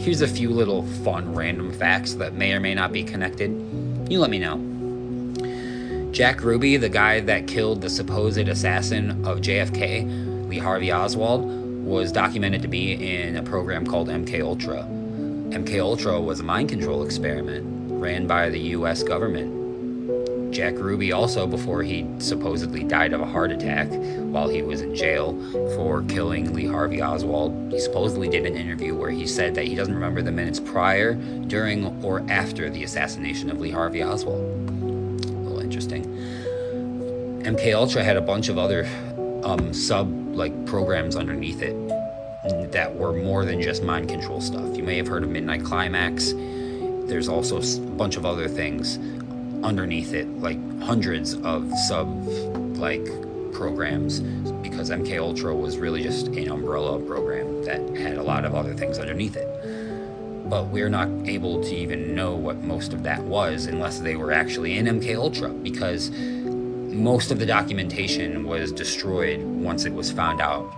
Here's a few little fun random facts that may or may not be connected. You let me know. Jack Ruby, the guy that killed the supposed assassin of JFK, Lee Harvey Oswald, was documented to be in a program called MK Ultra. MK Ultra was a mind control experiment ran by the US government. Jack Ruby also, before he supposedly died of a heart attack while he was in jail for killing Lee Harvey Oswald, he supposedly did an interview where he said that he doesn't remember the minutes prior, during, or after the assassination of Lee Harvey Oswald. A little interesting. MK Ultra had a bunch of other programs underneath it that were more than just mind control stuff. You may have heard of Midnight Climax. There's also a bunch of other things underneath it, like hundreds of programs, because MK Ultra was really just an umbrella program that had a lot of other things underneath it. But we're not able to even know what most of that was unless they were actually in MK Ultra, because most of the documentation was destroyed once it was found out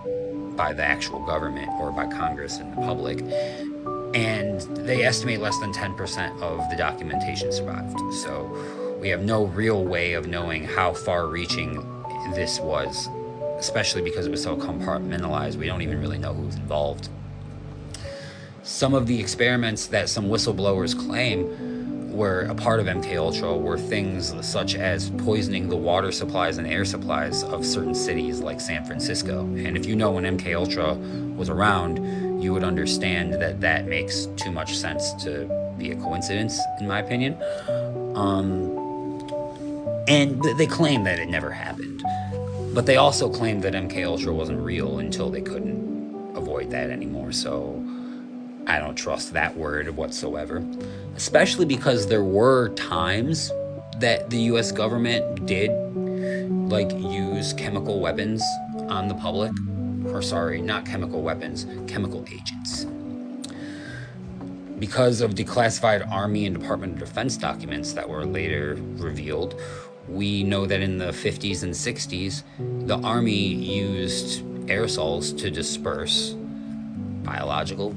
by the actual government or by Congress and the public. And they estimate less than 10% of the documentation survived. So we have no real way of knowing how far-reaching this was, especially because it was so compartmentalized. We don't even really know who was involved. Some of the experiments that some whistleblowers claim were a part of MK Ultra were things such as poisoning the water supplies and air supplies of certain cities like San Francisco. And if you know when MK Ultra was around, you would understand that that makes too much sense to be a coincidence, in my opinion. And they claim that it never happened. But they also claimed that MK Ultra wasn't real until they couldn't avoid that anymore. So I don't trust that word whatsoever. Especially because there were times that the US government did use chemical weapons on the public. Or sorry, not chemical weapons, chemical agents. Because of declassified Army and Department of Defense documents that were later revealed, we know that in the 50s and 60s, the Army used aerosols to disperse biological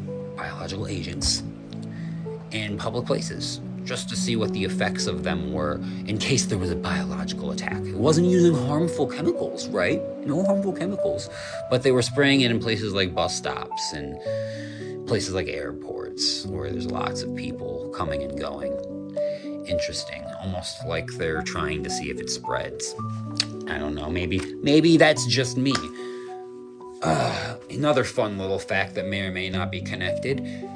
agents in public places, just to see what the effects of them were in case there was a biological attack. It wasn't using harmful chemicals, right? No harmful chemicals. But they were spraying it in places like bus stops and places like airports where there's lots of people coming and going. Interesting. Almost like they're trying to see if it spreads. I don't know. Maybe that's just me. Another fun little fact that may or may not be connected.